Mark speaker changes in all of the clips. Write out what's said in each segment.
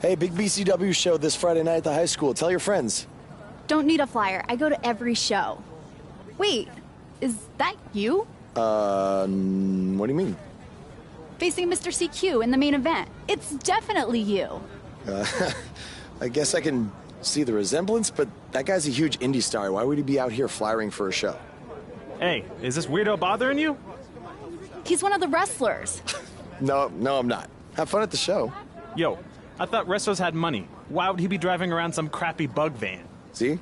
Speaker 1: Hey, big BCW show this Friday night at the high school. Tell your friends.
Speaker 2: Don't need a flyer. I go to every show. Wait, is that you?
Speaker 1: What do you mean?
Speaker 2: Facing Mr. CQ in the main event. It's definitely you.
Speaker 1: I guess I can see the resemblance, but that guy's a huge indie star. Why would he be out here flyering for a show?
Speaker 3: Hey, is this weirdo bothering you?
Speaker 2: He's one of the wrestlers.
Speaker 1: No, I'm not. Have fun at the show.
Speaker 3: Yo, I thought wrestlers had money. Why would he be driving around some crappy bug van?
Speaker 1: See?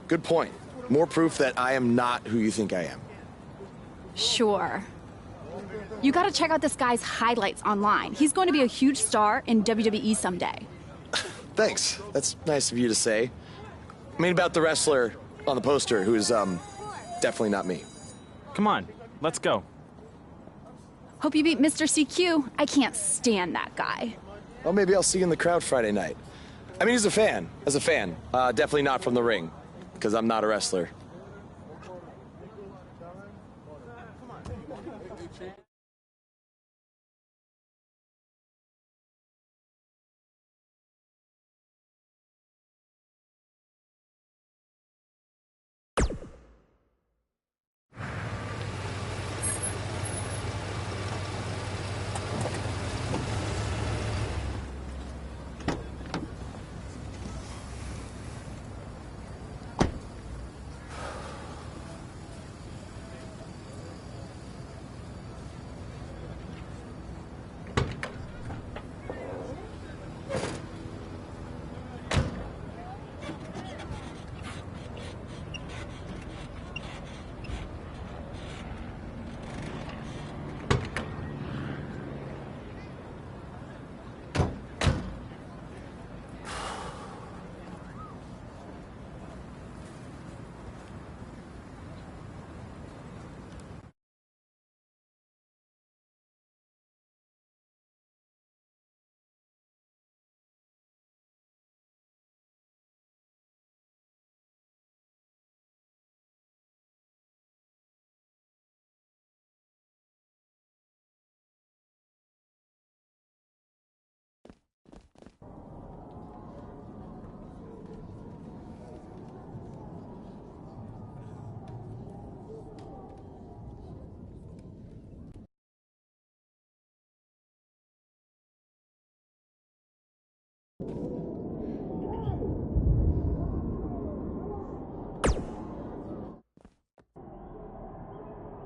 Speaker 1: Good point. More proof that I am not who you think I am.
Speaker 2: Sure. You gotta check out this guy's highlights online. He's going to be a huge star in WWE someday.
Speaker 1: Thanks. That's nice of you to say. I mean about the wrestler on the poster who's, definitely not me.
Speaker 3: Come on, let's go.
Speaker 2: Hope you beat Mr. CQ. I can't stand that guy.
Speaker 1: Well, maybe I'll see you in the crowd Friday night. I mean, as a fan. Definitely not from the ring, because I'm not a wrestler.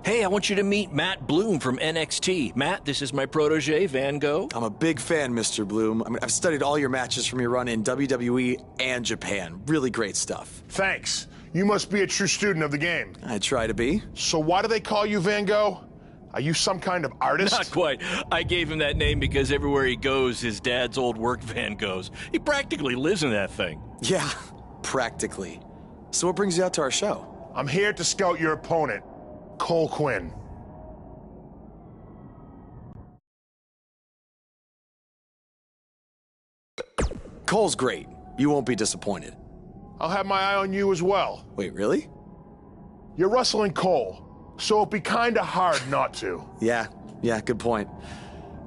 Speaker 4: Hey, I want you to meet Matt Bloom from NXT. Matt, this is my protege, Van Gogh.
Speaker 1: I'm a big fan, Mr. Bloom. I mean, I've studied all your matches from your run in WWE and Japan. Really great stuff.
Speaker 5: Thanks. You must be a true student of the game.
Speaker 1: I try to be.
Speaker 5: So why do they call you Van Gogh? Are you some kind of artist?
Speaker 4: Not quite. I gave him that name because everywhere he goes, his dad's old work van goes. He practically lives in that thing.
Speaker 1: Yeah, practically. So what brings you out to our show?
Speaker 5: I'm here to scout your opponent, Cole Quinn.
Speaker 1: Cole's great. You won't be disappointed.
Speaker 5: I'll have my eye on you as well.
Speaker 1: Wait, really?
Speaker 5: You're wrestling Cole, so it'll be kinda hard not to.
Speaker 1: Yeah, good point.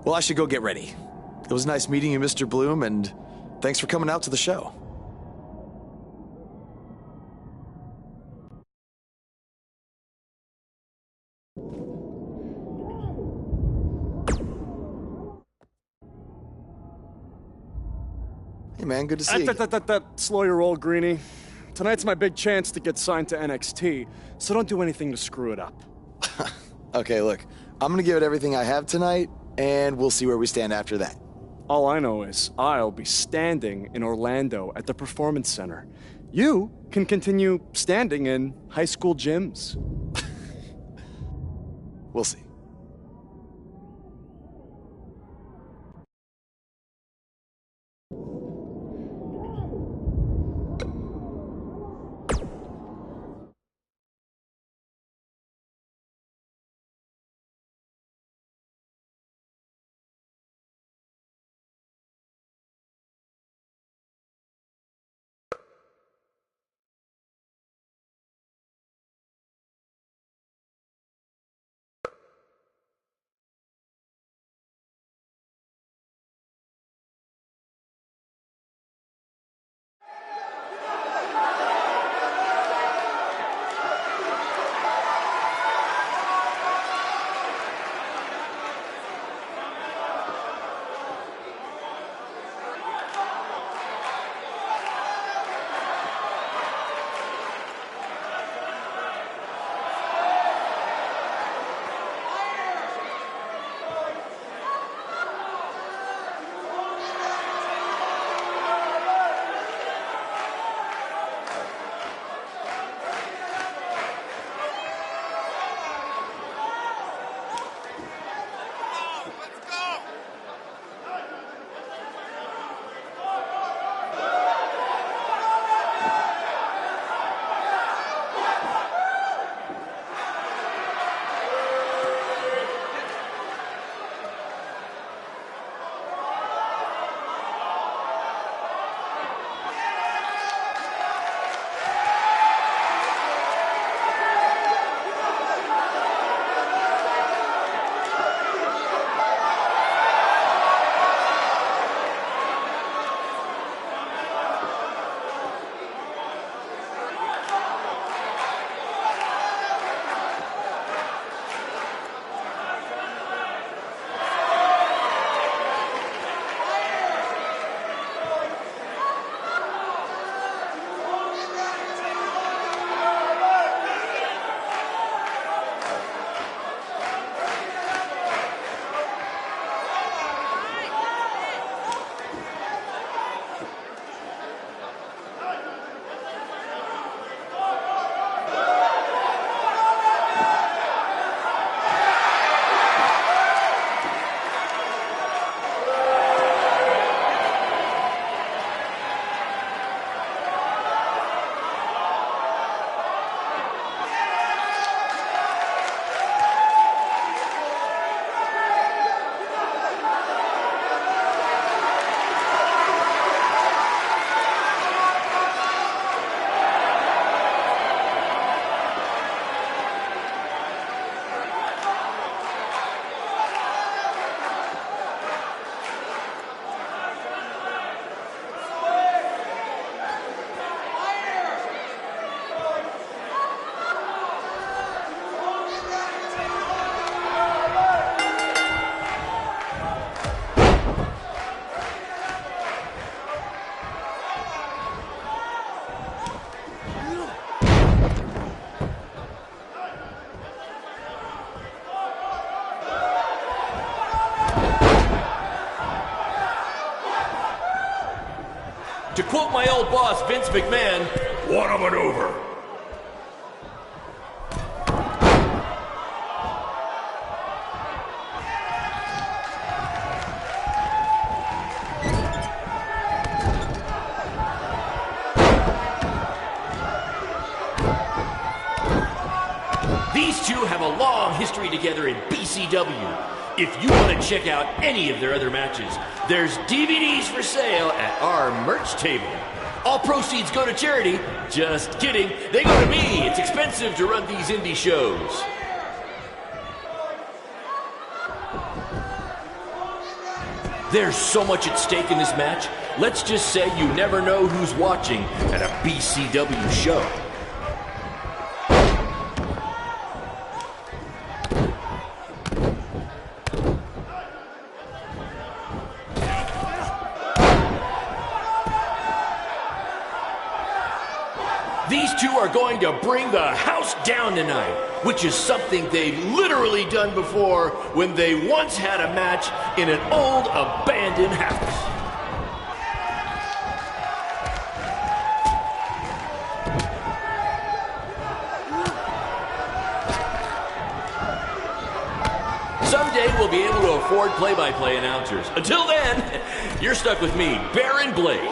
Speaker 1: Well, I should go get ready. It was nice meeting you, Mr. Bloom, and thanks for coming out to the show. Hey, man, good to see you.
Speaker 6: Slow your roll, Greenie. Tonight's my big chance to get signed to NXT, so don't do anything to screw it up.
Speaker 1: Okay, look, I'm gonna give it everything I have tonight, and we'll see where we stand after that.
Speaker 6: All I know is I'll be standing in Orlando at the Performance Center. You can continue standing in high school gyms.
Speaker 1: We'll see.
Speaker 4: To quote my old boss, Vince McMahon,
Speaker 5: What a maneuver!
Speaker 4: these two have a long history together in BCW. If you want to check out any of their other matches, there's DVDs for sale at our merch table. All proceeds go to charity. Just kidding. They go to me. It's expensive to run these indie shows. There's so much at stake in this match. Let's just say you never know who's watching at a BCW show. These two are going to bring the house down tonight, which is something they've literally done before when they once had a match in an old abandoned house. Someday we'll be able to afford play-by-play announcers. Until then, you're stuck with me, Baron Blade.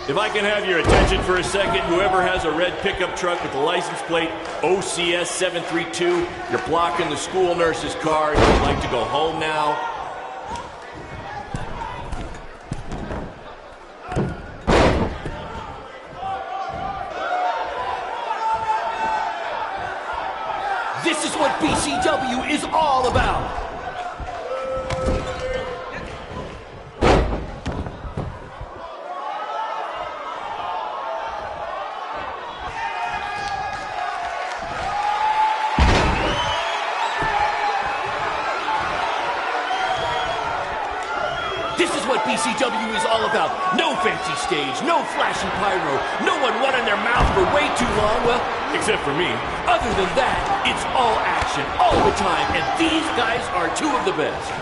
Speaker 4: If I can have your attention for a second, whoever has a red pickup truck with the license plate OCS 732, you're blocking the school nurse's car and you'd like to go home now. This is what BCW is all about. This is what BCW is all about. No fancy stage, no flashy pyro, no one running their mouth for way too long, well, except for me. Other than that, it's all action, all the time, and these guys are two of the best.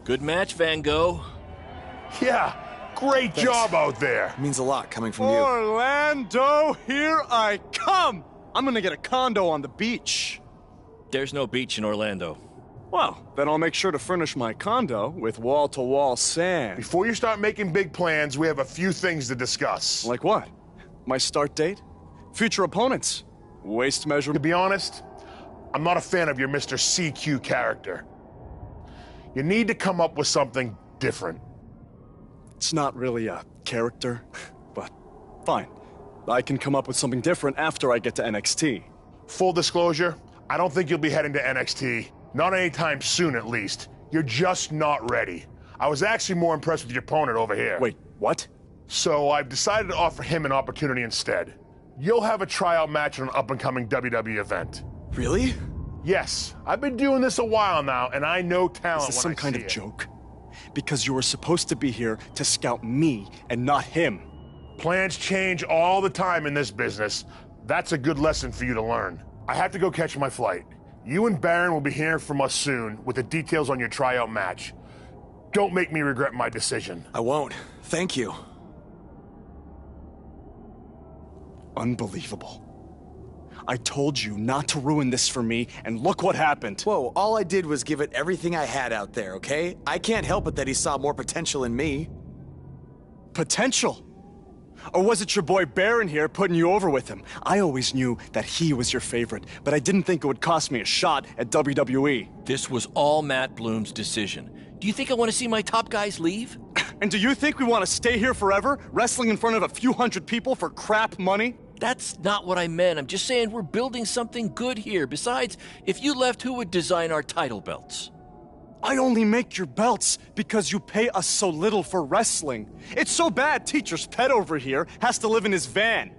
Speaker 4: Good match, Van Gogh.
Speaker 5: Yeah, great job out there.
Speaker 1: It means a lot coming from you.
Speaker 6: Orlando, here I come! I'm gonna get a condo on the beach.
Speaker 4: There's no beach in Orlando.
Speaker 6: Well, then I'll make sure to furnish my condo with wall-to-wall sand.
Speaker 5: Before you start making big plans, we have a few things to discuss.
Speaker 6: Like what? My start date? Future opponents? Waist
Speaker 5: To
Speaker 6: measurement?
Speaker 5: be honest, I'm not a fan of your Mr. CQ character. You need to come up with something different.
Speaker 6: It's not really a character, but fine. I can come up with something different after I get to NXT.
Speaker 5: Full disclosure, I don't think you'll be heading to NXT. Not anytime soon, at least. You're just not ready. I was actually more impressed with your opponent over here.
Speaker 6: Wait, what?
Speaker 5: So I've decided to offer him an opportunity instead. You'll have a tryout match on an up-and-coming WWE event.
Speaker 1: Really?
Speaker 5: Yes, I've been doing this a while now, and I know talent
Speaker 6: Is this
Speaker 5: when
Speaker 6: some kind
Speaker 5: I see
Speaker 6: of
Speaker 5: it.
Speaker 6: joke? Because you were supposed to be here to scout me and not him.
Speaker 5: Plans change all the time in this business. That's a good lesson for you to learn. I have to go catch my flight. You and Baron will be hearing from us soon with the details on your tryout match. Don't make me regret my decision.
Speaker 1: I won't. Thank you.
Speaker 6: Unbelievable. I told you not to ruin this for me, and look what happened.
Speaker 1: Whoa, all I did was give it everything I had out there, okay? I can't help it that he saw more potential in me.
Speaker 6: Potential? Or was it your boy Baron here putting you over with him? I always knew that he was your favorite, but I didn't think it would cost me a shot at WWE.
Speaker 4: This was all Matt Bloom's decision. Do you think I want to see my top guys leave?
Speaker 6: And do you think we want to stay here forever, wrestling in front of a few hundred people for crap money?
Speaker 4: That's not what I meant. I'm just saying we're building something good here. Besides, if you left, who would design our title belts?
Speaker 6: I only make your belts because you pay us so little for wrestling. It's so bad Teacher's pet over here has to live in his van.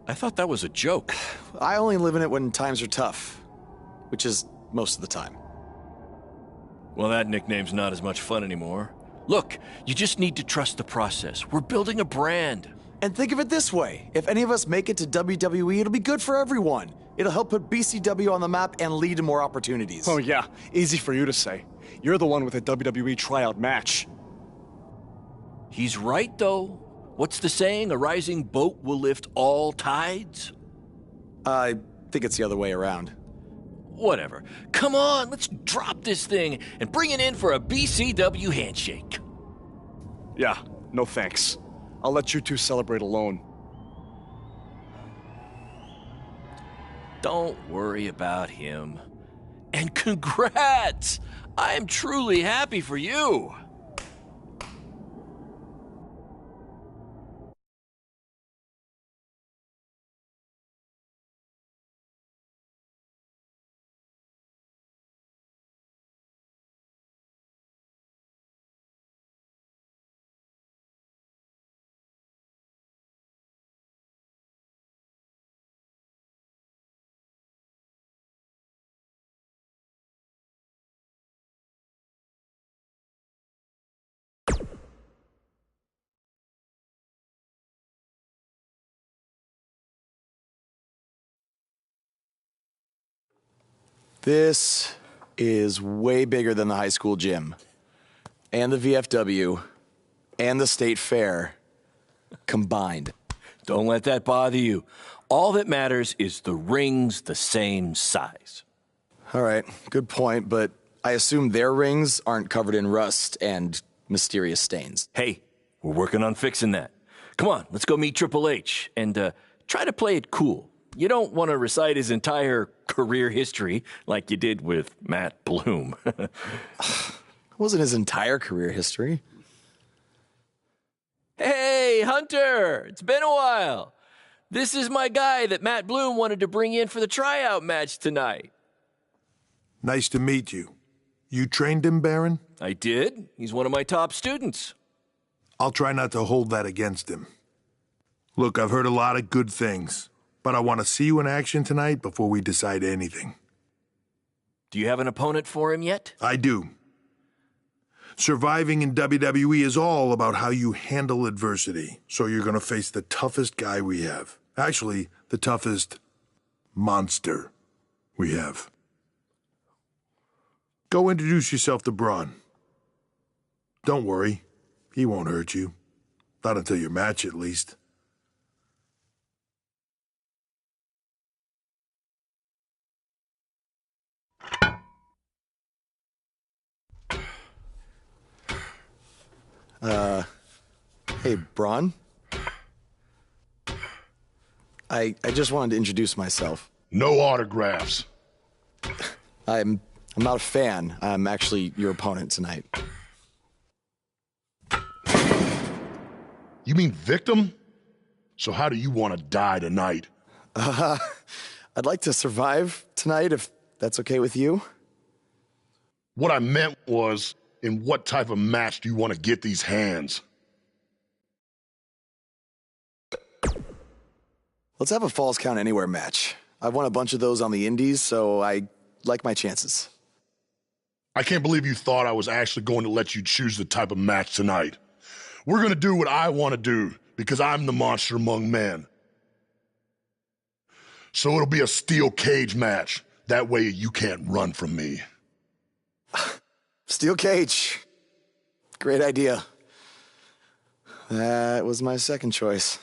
Speaker 4: I thought that was a joke.
Speaker 1: I only live in it when times are tough, which is most of the time.
Speaker 4: Well, that nickname's not as much fun anymore. Look, you just need to trust the process. We're building a brand.
Speaker 1: And think of it this way, if any of us make it to WWE, it'll be good for everyone. It'll help put BCW on the map and lead to more opportunities.
Speaker 6: Oh yeah, easy for you to say. You're the one with a WWE tryout match.
Speaker 4: He's right, though. What's the saying? A rising boat will lift all tides?
Speaker 1: I think it's the other way around.
Speaker 4: Whatever. Come on, let's drop this thing and bring it in for a BCW handshake.
Speaker 6: Yeah, no thanks. I'll let you two celebrate alone.
Speaker 4: Don't worry about him. And congrats! I'm truly happy for you.
Speaker 1: This is way bigger than the high school gym, and the VFW, and the state fair combined.
Speaker 4: Don't let that bother you. All that matters is the ring's the same size.
Speaker 1: All right, good point, but I assume their rings aren't covered in rust and mysterious stains.
Speaker 4: Hey, we're working on fixing that. Come on, let's go meet Triple H and try to play it cool. You don't want to recite his entire career history like you did with Matt Bloom.
Speaker 1: It wasn't his entire career history.
Speaker 4: Hey, Hunter! It's been a while. This is my guy that Matt Bloom wanted to bring in for the tryout match tonight.
Speaker 5: Nice to meet you. You trained him, Baron?
Speaker 4: I did. He's one of my top students.
Speaker 5: I'll try not to hold that against him. Look, I've heard a lot of good things, but I want to see you in action tonight before we decide anything.
Speaker 4: Do you have an opponent for him yet?
Speaker 5: I do. Surviving in WWE is all about how you handle adversity, so you're going to face the toughest guy we have. Actually, the toughest monster we have. Go introduce yourself to Braun. Don't worry, he won't hurt you. Not until your match, at least.
Speaker 1: Hey, Braun? I just wanted to introduce myself.
Speaker 7: No autographs.
Speaker 1: I'm not a fan. I'm actually your opponent tonight.
Speaker 7: You mean victim? So how do you want to die tonight?
Speaker 1: I'd like to survive tonight, if that's okay with you.
Speaker 7: What I meant was, in what type of match do you want to get these hands?
Speaker 1: Let's have a Falls Count Anywhere match. I've won a bunch of those on the indies, so I like my chances.
Speaker 7: I can't believe you thought I was actually going to let you choose the type of match tonight. We're going to do what I want to do, because I'm the monster among men. So it'll be a steel cage match. That way you can't run from me.
Speaker 1: Steel cage. Great idea. That was my second choice.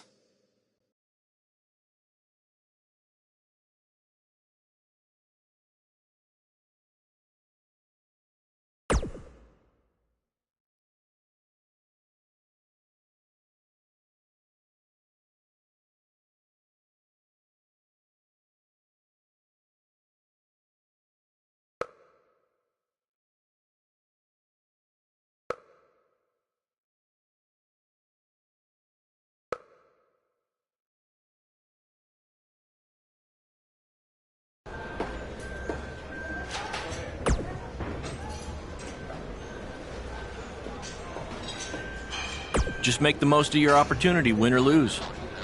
Speaker 4: Just make the most of your opportunity, win or lose.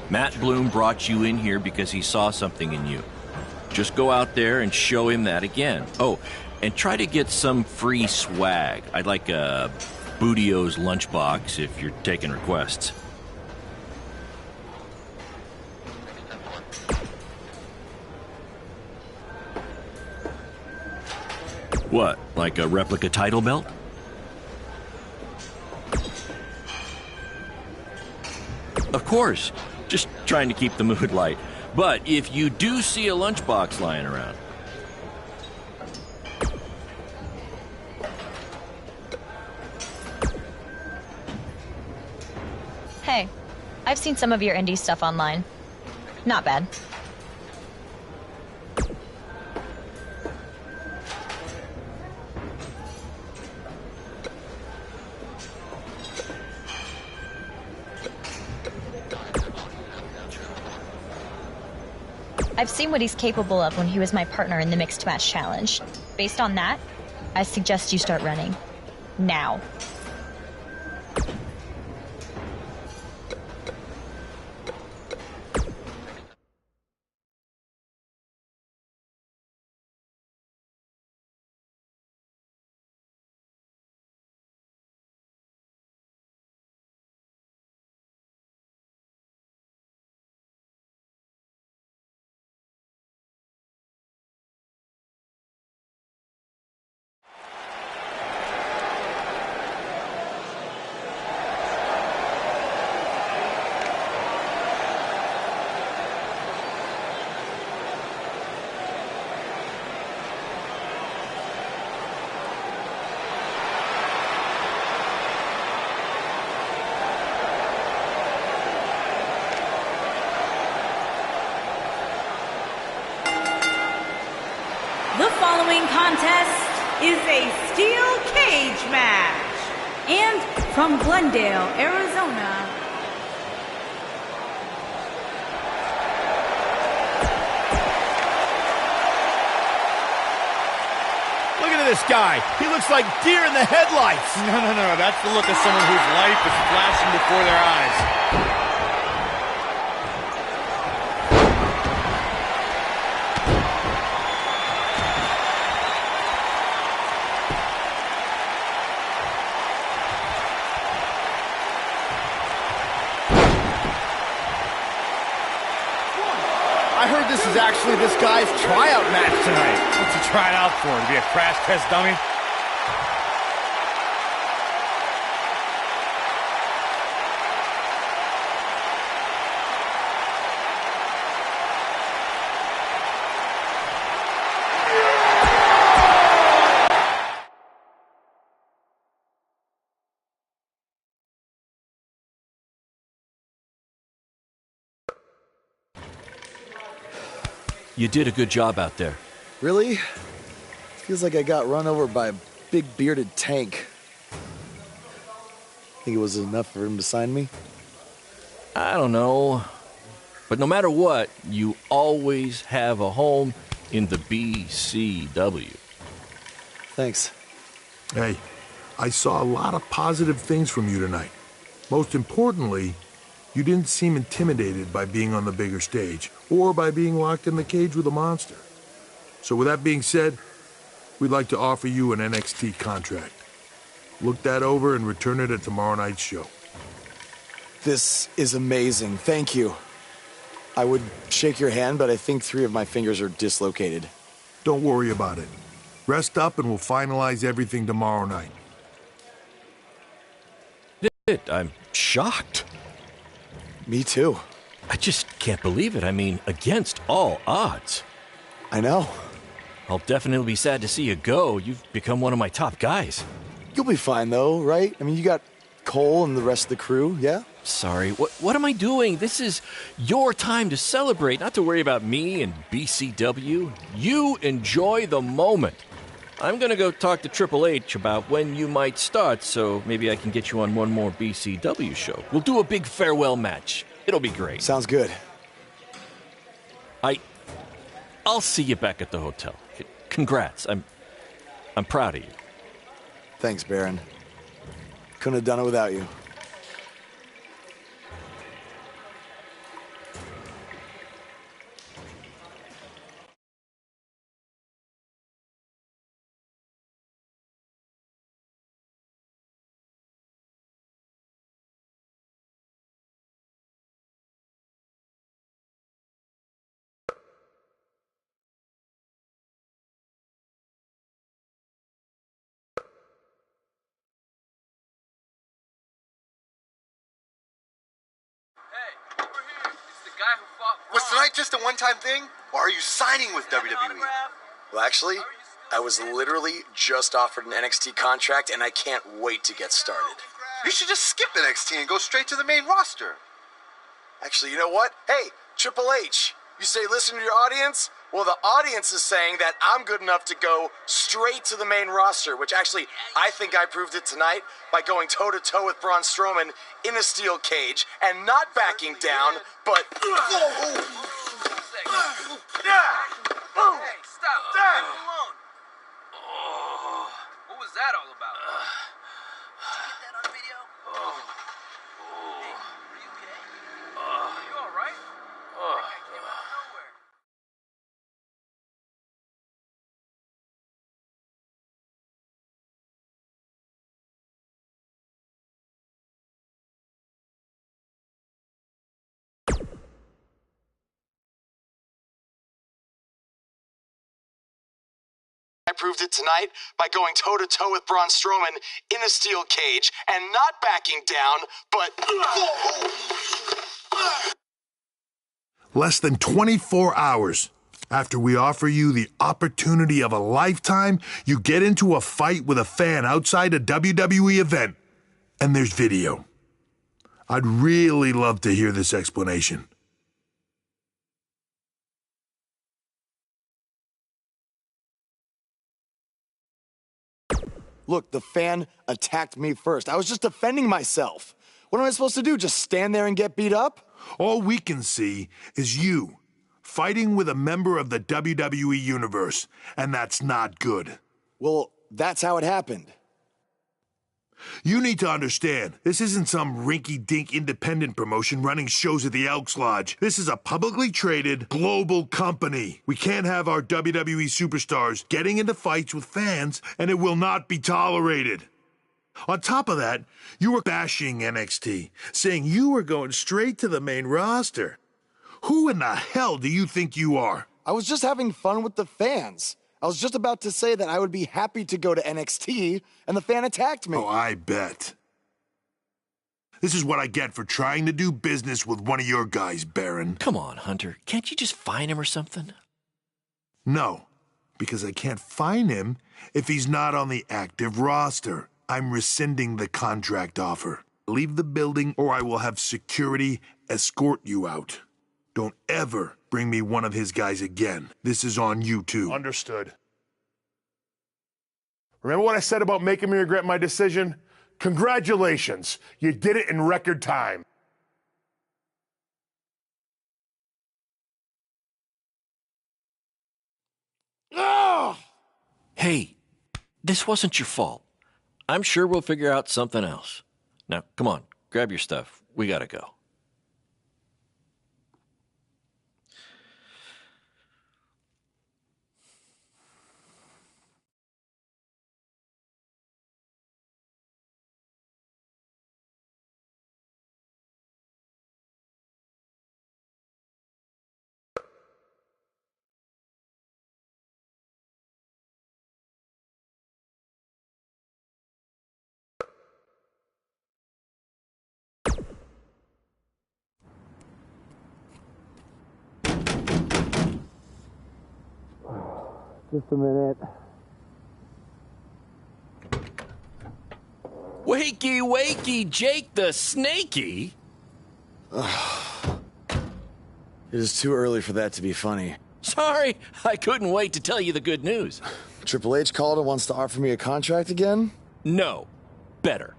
Speaker 4: Matt Bloom brought you in here because he saw something in you. Just go out there and show him that again. Oh, and try to get some free swag. I'd like a Bootio's lunchbox if you're taking requests. What, like a replica title belt? Of course, just trying to keep the mood light. But if you do see a lunchbox lying around,
Speaker 8: Hey, I've seen some of your indie stuff online. Not bad. I've seen what he's capable of when he was my partner in the Mixed Match Challenge. Based on that, I suggest you start running. Now.
Speaker 9: The following contest is a steel cage match. And from Glendale, Arizona,
Speaker 4: look at this guy. He looks like deer in the headlights.
Speaker 10: No. That's the look of someone whose life is flashing before their eyes.
Speaker 6: I heard this is actually this guy's tryout match tonight.
Speaker 10: What's he trying out for? To be a crash test dummy?
Speaker 4: You did a good job out there.
Speaker 1: Really? Feels like I got run over by a big bearded tank. Think it was enough for him to sign me?
Speaker 4: I don't know. But no matter what, you always have a home in the BCW.
Speaker 1: Thanks.
Speaker 5: Hey, I saw a lot of positive things from you tonight. Most importantly, you didn't seem intimidated by being on the bigger stage or by being locked in the cage with a monster. So with that being said, we'd like to offer you an NXT contract. Look that over and return it at tomorrow night's show.
Speaker 1: This is amazing. Thank you. I would shake your hand, but I think 3 of my fingers are dislocated.
Speaker 5: Don't worry about it. Rest up and we'll finalize everything tomorrow night.
Speaker 11: I'm shocked.
Speaker 1: Me too.
Speaker 11: I just can't believe it. I mean, against all odds.
Speaker 1: I know.
Speaker 11: I'll definitely be sad to see you go. You've become one of my top guys.
Speaker 1: You'll be fine, though, right? I mean, you got Cole and the rest of the crew, yeah?
Speaker 11: Sorry, what am I doing? This is your time to celebrate, not to worry about me and BCW. You enjoy the moment. I'm gonna go talk to Triple H about when you might start, so maybe I can get you on one more BCW show. We'll do a big farewell match. It'll be great.
Speaker 1: Sounds good.
Speaker 11: I'll see you back at the hotel. Congrats. I'm proud of you.
Speaker 1: Thanks, Baron. Couldn't have done it without you.
Speaker 12: Was tonight just a one-time thing, or are you signing with WWE?
Speaker 1: Well, actually, I was literally just offered an NXT contract, and I can't wait to get started.
Speaker 12: You should just skip NXT and go straight to the main roster.
Speaker 1: Actually, you know what? Hey, Triple H, you say listen to your audience? Well, the audience is saying that I'm good enough to go straight to the main roster, which actually, I think I proved it tonight by going toe-to-toe with Braun Strowman in a steel cage and not backing down, but...
Speaker 13: Hey, stop. Leave him alone. What was that all about? Did you get that on video? Hey, are you okay? Are you all right? That guy came out of nowhere.
Speaker 1: I proved it tonight by going toe-to-toe with Braun Strowman in a steel cage and not backing down, but...
Speaker 5: Less than 24 hours after we offer you the opportunity of a lifetime, you get into a fight with a fan outside a WWE event, and there's video. I'd really love to hear this explanation.
Speaker 1: Look, the fan attacked me first. I was just defending myself. What am I supposed to do, just stand there and get beat up?
Speaker 5: All we can see is you fighting with a member of the WWE Universe, and that's not good.
Speaker 1: Well, that's how it happened.
Speaker 5: You need to understand, this isn't some rinky-dink independent promotion running shows at the Elks Lodge. This is a publicly traded, global company. We can't have our WWE superstars getting into fights with fans, and it will not be tolerated. On top of that, you were bashing NXT, saying you were going straight to the main roster. Who in the hell do you think you are?
Speaker 1: I was just having fun with the fans. I was just about to say that I would be happy to go to NXT, and the fan attacked me.
Speaker 5: Oh, I bet. This is what I get for trying to do business with one of your guys, Baron.
Speaker 11: Come on, Hunter. Can't you just fine him or something?
Speaker 5: No, because I can't fine him if he's not on the active roster. I'm rescinding the contract offer. Leave the building or I will have security escort you out. Don't ever bring me one of his guys again. This is on you too.
Speaker 7: Understood. Remember what I said about making me regret my decision? Congratulations. You did it in record time.
Speaker 11: Hey, this wasn't your fault. I'm sure we'll figure out something else. Now, come on, grab your stuff. We gotta go.
Speaker 1: Just a minute.
Speaker 11: Wakey, wakey, Jake the Snakey.
Speaker 1: It is too early for that to be funny.
Speaker 11: Sorry, I couldn't wait to tell you the good news.
Speaker 1: Triple H called and wants to offer me a contract again?
Speaker 11: No, better.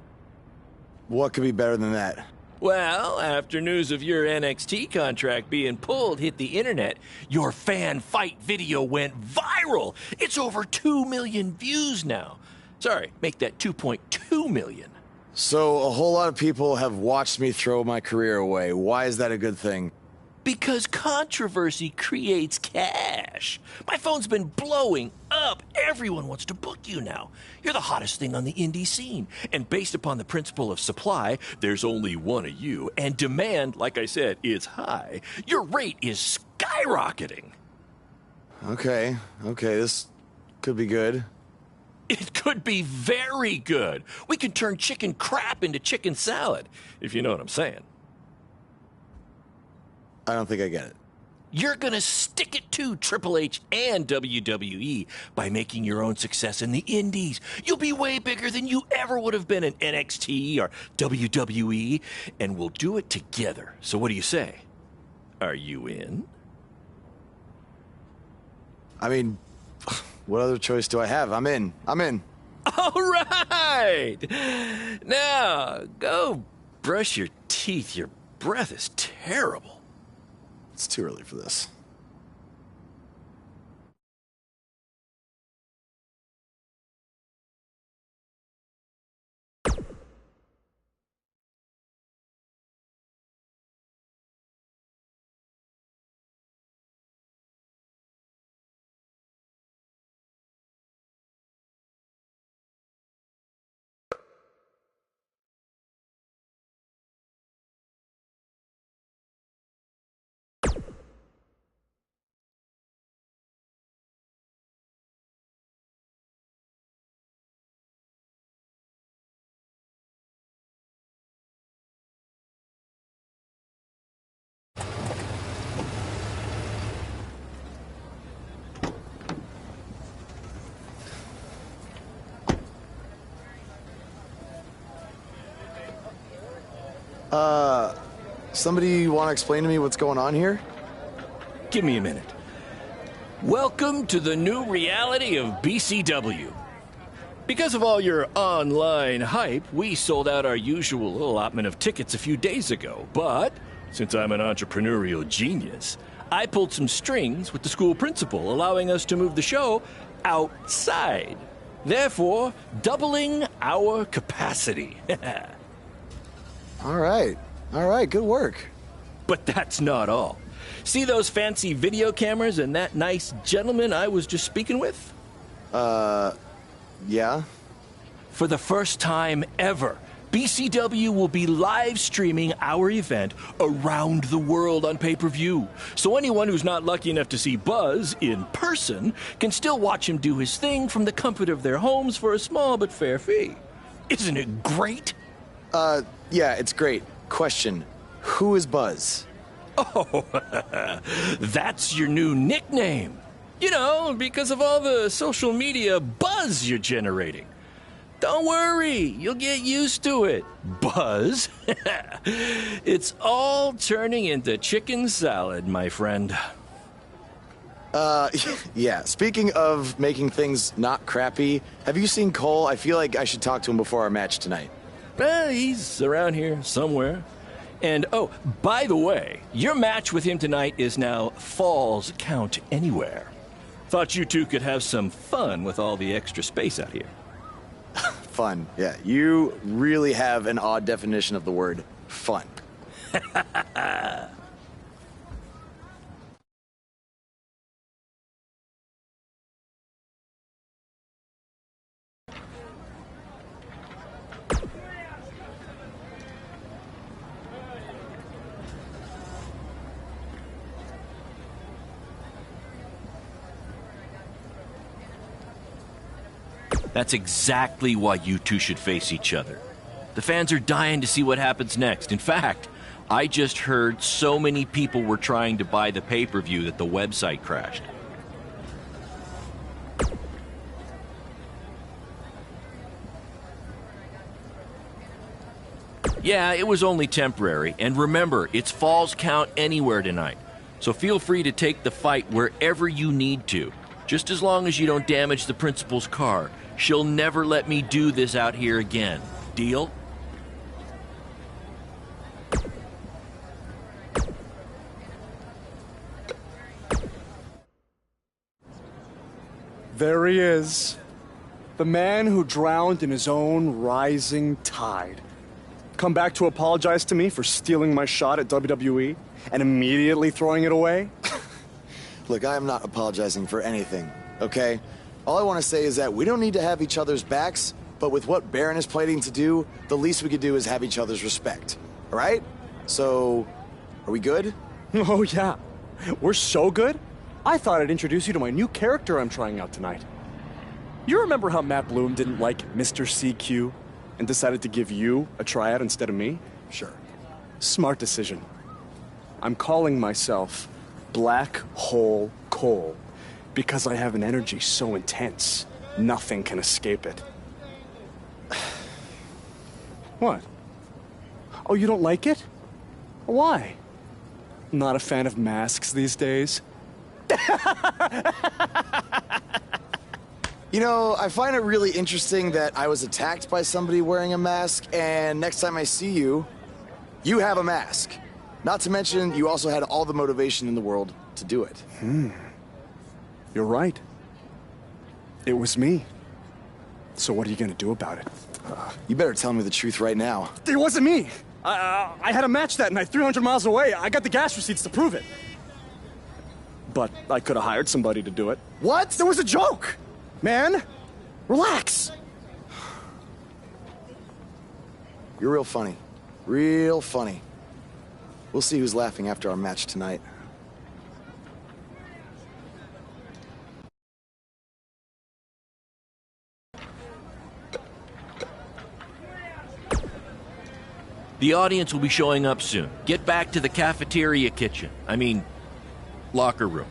Speaker 1: What could be better than that?
Speaker 11: Well, after news of your NXT contract being pulled hit the internet, your fan fight video went viral. It's over 2 million views now. Sorry, make that 2.2 million.
Speaker 1: So a whole lot of people have watched me throw my career away. Why is that a good thing?
Speaker 11: Because controversy creates cash. My phone's been blowing up. Everyone wants to book you now. You're the hottest thing on the indie scene. And based upon the principle of supply, there's only one of you. And demand, like I said, is high. Your rate is skyrocketing.
Speaker 1: Okay, this could be good.
Speaker 11: It could be very good. We can turn chicken crap into chicken salad, if you know what I'm saying.
Speaker 1: I don't think I get it.
Speaker 11: You're gonna stick it to Triple H and WWE by making your own success in the indies. You'll be way bigger than you ever would have been in NXT or WWE, and we'll do it together. So what do you say? Are you in?
Speaker 1: I mean, what other choice do I have? I'm in.
Speaker 11: All right! Now, go brush your teeth. Your breath is terrible.
Speaker 1: It's too early for this. Somebody want to explain to me what's going on here?
Speaker 11: Give me a minute. Welcome to the new reality of BCW. Because of all your online hype, we sold out our usual allotment of tickets a few days ago. But since I'm an entrepreneurial genius, I pulled some strings with the school principal, allowing us to move the show outside, therefore doubling our capacity.
Speaker 1: All right, good work.
Speaker 11: But that's not all. See those fancy video cameras and that nice gentleman I was just speaking with?
Speaker 1: Yeah?
Speaker 11: For the first time ever, BCW will be live streaming our event around the world on pay-per-view. So anyone who's not lucky enough to see Buzz in person can still watch him do his thing from the comfort of their homes for a small but fair fee. Isn't it great?
Speaker 1: Yeah, it's great. Question, who is Buzz?
Speaker 11: Oh, that's your new nickname. You know, because of all the social media buzz you're generating. Don't worry, you'll get used to it. Buzz? It's all turning into chicken salad, my friend.
Speaker 1: Yeah, speaking of making things not crappy, have you seen Cole? I feel like I should talk to him before our match tonight.
Speaker 11: He's around here somewhere. And, oh, by the way, your match with him tonight is now Falls Count Anywhere. Thought you two could have some fun with all the extra space out here.
Speaker 1: Fun, yeah. You really have an odd definition of the word fun.
Speaker 11: That's exactly why you two should face each other. The fans are dying to see what happens next. In fact, I just heard so many people were trying to buy the pay-per-view that the website crashed. Yeah, it was only temporary. And remember, it's Falls Count anywhere tonight. So feel free to take the fight wherever you need to. Just as long as you don't damage the principal's car. She'll never let me do this out here again. Deal?
Speaker 6: There he is. The man who drowned in his own rising tide. Come back to apologize to me for stealing my shot at WWE and immediately throwing it away?
Speaker 1: Look, I am not apologizing for anything, okay? All I want to say is that we don't need to have each other's backs, but with what Baron is planning to do, the least we could do is have each other's respect. All right? So, are we good?
Speaker 6: Oh, yeah. We're so good? I thought I'd introduce you to my new character I'm trying out tonight. You remember how Matt Bloom didn't like Mr. CQ and decided to give you a tryout instead of me?
Speaker 1: Sure.
Speaker 6: Smart decision. I'm calling myself Black Hole Cole because I have an energy so intense, nothing can escape it. What? Oh, you don't like it? Why? Not a fan of masks these days?
Speaker 1: You know, I find it really interesting that I was attacked by somebody wearing a mask, and next time I see you, you have a mask. Not to mention, you also had all the motivation in the world to do it.
Speaker 6: You're right. It was me. So what are you gonna do about it?
Speaker 1: You better tell me the truth right now.
Speaker 6: It wasn't me! I had a match that night, 300 miles away. I got the gas receipts to prove it. But I could have hired somebody to do it.
Speaker 1: What?
Speaker 6: There was a joke! Man, relax.
Speaker 1: You're real funny. Real funny. We'll see who's laughing after our match tonight.
Speaker 11: The audience will be showing up soon. Get back to the cafeteria kitchen. I mean, locker room.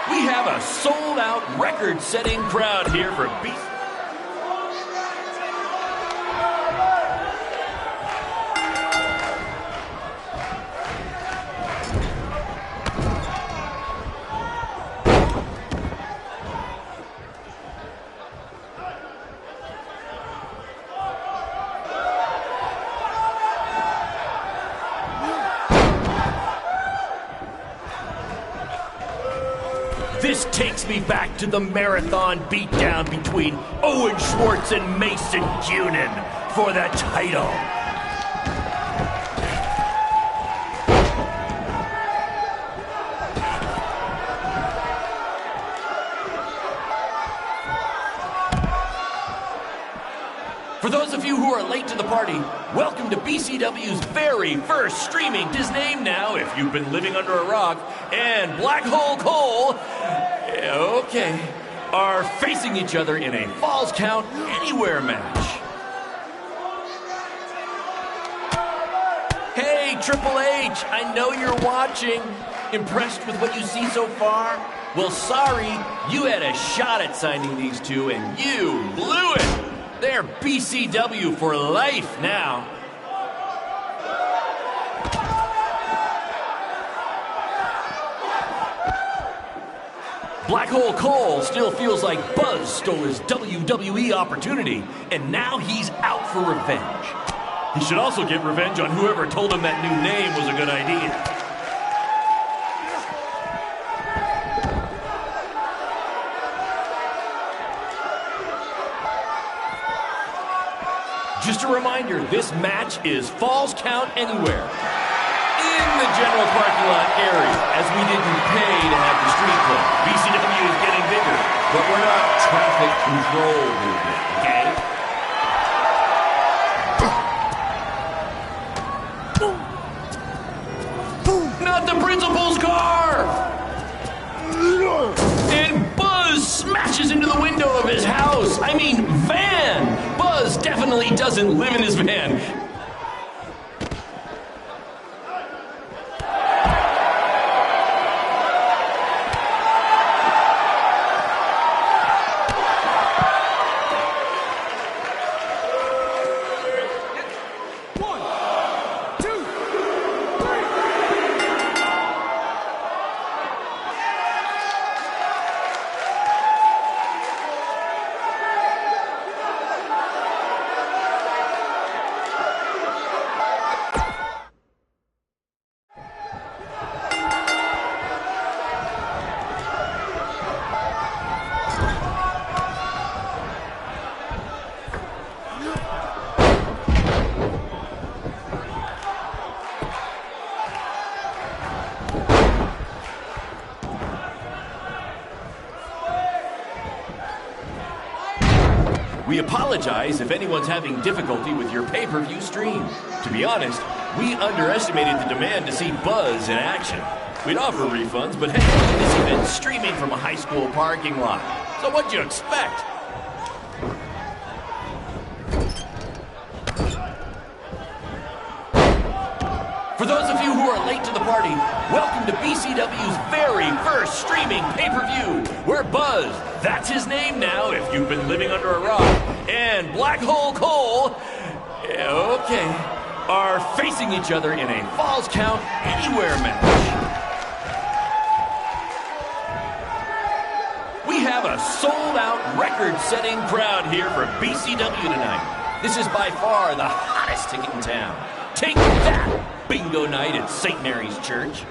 Speaker 11: We have a sold-out, record-setting crowd here for BC. This takes me back to the marathon beatdown between Owen Schwartz and Mason Cunin for the title. For those of you who are late to the party, welcome to BCW's very first streaming. His name now, if you've been living under a rock, and Black Hole Cole, okay, are facing each other in a Falls Count Anywhere match. Hey, Triple H, I know you're watching. Impressed with what you see so far? Well, sorry, you had a shot at signing these two, and you blew it. They're BCW for life now. Black Hole Cole still feels like Buzz stole his WWE opportunity, and now he's out for revenge. He should also get revenge on whoever told him that new name was a good idea. Just
Speaker 4: Just a reminder, this match is Falls Count Anywhere. In the general parking lot area, as we didn't pay to have the street closed. BCW is getting bigger, but we're not traffic control movement, okay? Not the principal's car! And Buzz smashes into the window of his house. I mean, van! Buzz definitely doesn't live in his van. We apologize if anyone's having difficulty with your pay-per-view stream. To be honest, we underestimated the demand to see Buzz in action. We'd offer refunds, but hey, this event's streaming from a high school parking lot. So what'd you expect? For those of you who are late to the party, welcome to BCW's very first streaming pay-per-view, where Buzz, that's his name now if you've been living under a rock, and Black Hole Cole, okay, are facing each other in a Falls Count Anywhere match. We have a sold-out, record-setting crowd here for BCW tonight. This is by far the hottest ticket in town. Take that! Bingo night at St. Mary's Church.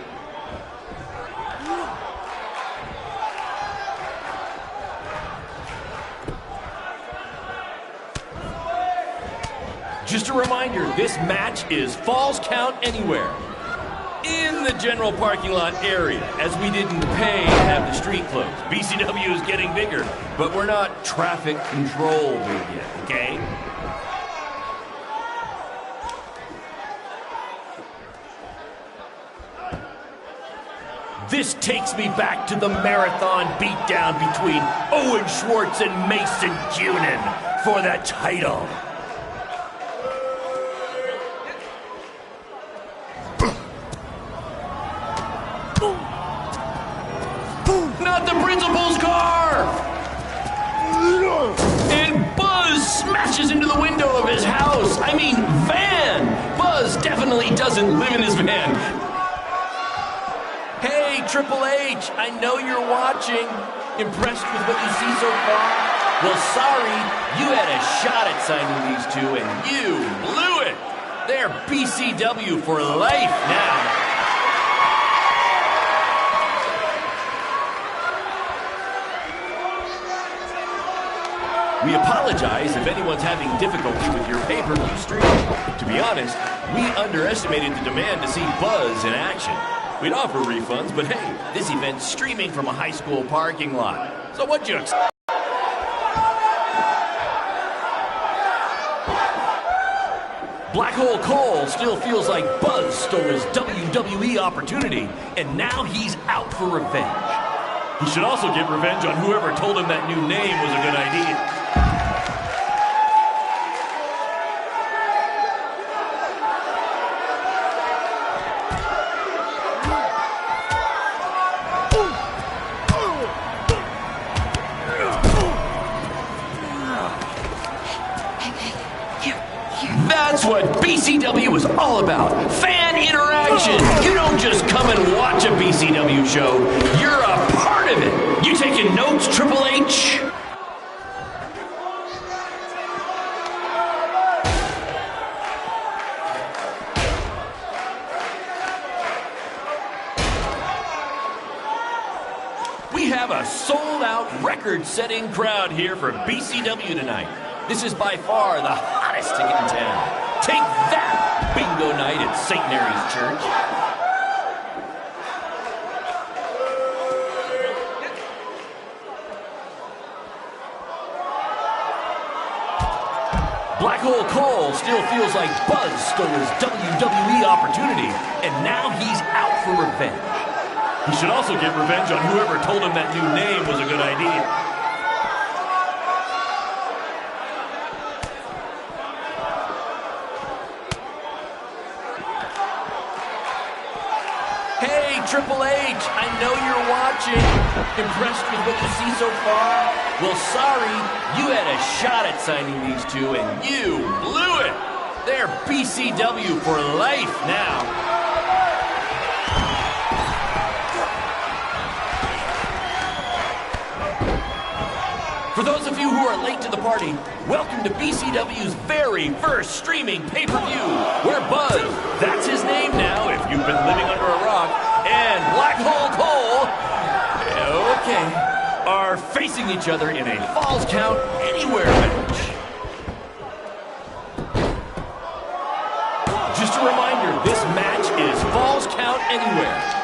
Speaker 4: Just a reminder, this match is Falls Count Anywhere. In the general parking lot area, as we didn't pay to have the street closed. BCW is getting bigger, but we're not traffic control yet, okay? This takes me back to the marathon beatdown between Owen Schwartz and Mason Cunin for the title. Not the principal's car! And Buzz smashes into the window of his house. I mean, van! Buzz definitely doesn't live in his van. Hey, Triple H, I know you're watching. Impressed with what you see so far? Well, sorry, you had a shot at signing these two, and you blew it. They're BCW for life now. We apologize if anyone's having difficulty with your pay-per-view stream. To be honest, we underestimated the demand to see Buzz in action. We'd offer refunds, but hey, this event's streaming from a high school parking lot. So what'd you expect? Black Hole Cole still feels like Buzz stole his WWE opportunity, and now he's out for revenge. He should also get revenge on whoever told him that new name was a good idea. That's what BCW is all about. Fan interaction. You don't just come and watch a BCW show. You're a part of it. You taking notes, Triple H? We have a sold-out, record-setting crowd here for BCW tonight. This is by far the hottest ticket in town. Take that, bingo night at St. Mary's Church. Black Hole Cole still feels like Buzz stole his WWE opportunity, and now he's out for revenge. He should also get revenge on whoever told him that new name was a good idea. Hey, Triple H, I know you're watching. Impressed with what you see so far? Well, sorry, you had a shot at signing these two, and you blew it. They're BCW for life now. For those of you who are late to the party, welcome to BCW's very first streaming pay-per-view, where Buzz, that's his name now if you've been living under a rock, and Black Hole Cole, okay, are facing each other in a Falls Count Anywhere match. Just a reminder, this match is Falls Count Anywhere.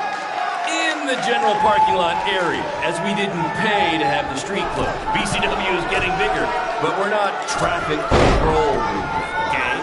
Speaker 4: In the general parking lot area, as we didn't pay to have the street closed. BCW is getting bigger, but we're not traffic control group, okay?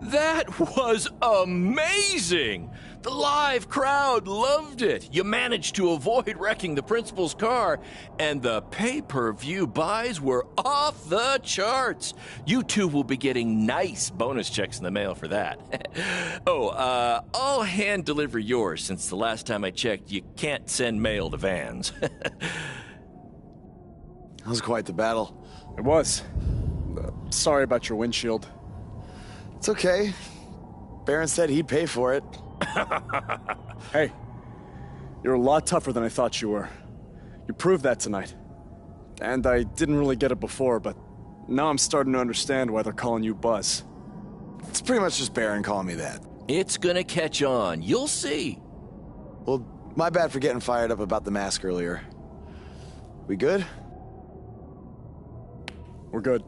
Speaker 4: That was amazing! The live crowd loved it. You managed to avoid wrecking the principal's car, and the pay-per-view buys were off the charts. You two will be getting nice bonus checks in the mail for that. I'll hand deliver yours since the last time I checked, you can't send mail to vans.
Speaker 1: That was quite the battle.
Speaker 6: It was. Sorry about your windshield.
Speaker 1: It's okay. Baron said he'd pay for it.
Speaker 6: Hey, you're a lot tougher than I thought you were. You proved that tonight. And I didn't really get it before, but now I'm starting to understand why they're calling you Buzz.
Speaker 1: It's pretty much just Baron calling me that.
Speaker 4: It's gonna catch on. You'll see.
Speaker 1: Well, my bad for getting fired up about the mask earlier. We good?
Speaker 6: We're good.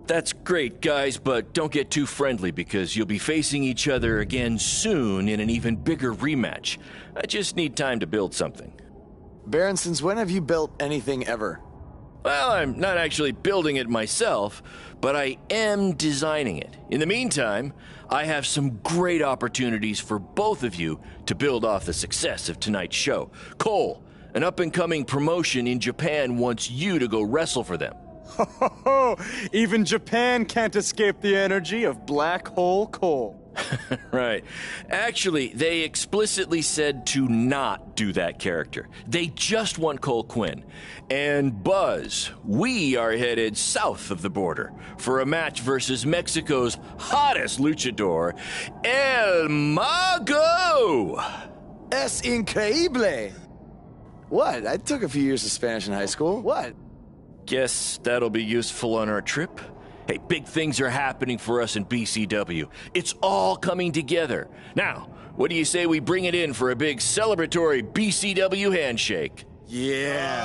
Speaker 4: That's great, guys, but don't get too friendly because you'll be facing each other again soon in an even bigger rematch. I just need time to build something.
Speaker 1: Baron, since when have you built anything ever?
Speaker 4: Well, I'm not actually building it myself, but I am designing it. In the meantime, I have some great opportunities for both of you to build off the success of tonight's show. Cole, an up-and-coming promotion in Japan wants you to go wrestle for them.
Speaker 6: Ho, ho, ho. Even Japan can't escape the energy of Black Hole Cole.
Speaker 4: Right. Actually, they explicitly said to not do that character. They just want Cole Quinn. And Buzz, we are headed south of the border for a match versus Mexico's hottest luchador, El Mago!
Speaker 1: Es increíble! What? I took a few years of Spanish in high school. What?
Speaker 4: Guess that'll be useful on our trip. Hey, big things are happening for us in BCW. It's all coming together. Now, what do you say we bring it in for a big celebratory BCW handshake?
Speaker 1: Yeah.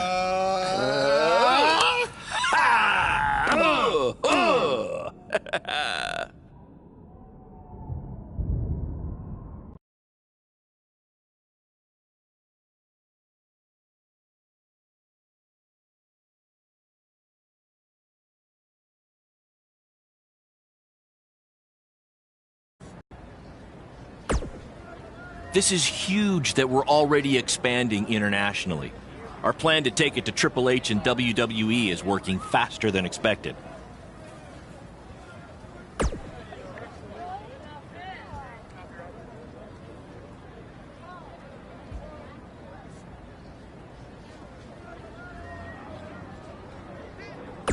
Speaker 11: This is huge that we're already expanding internationally. Our plan to take it to Triple H and WWE is working faster than expected.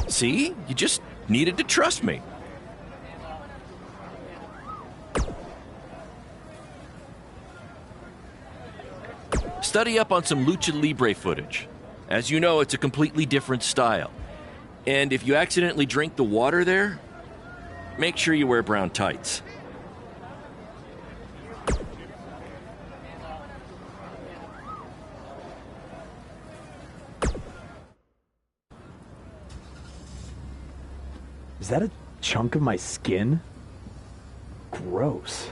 Speaker 11: See? You just needed to trust me. Study up on some Lucha Libre footage. As you know, it's a completely different style. And if you accidentally drink the water there, make sure you wear brown tights.
Speaker 14: Is that a chunk of my skin? Gross.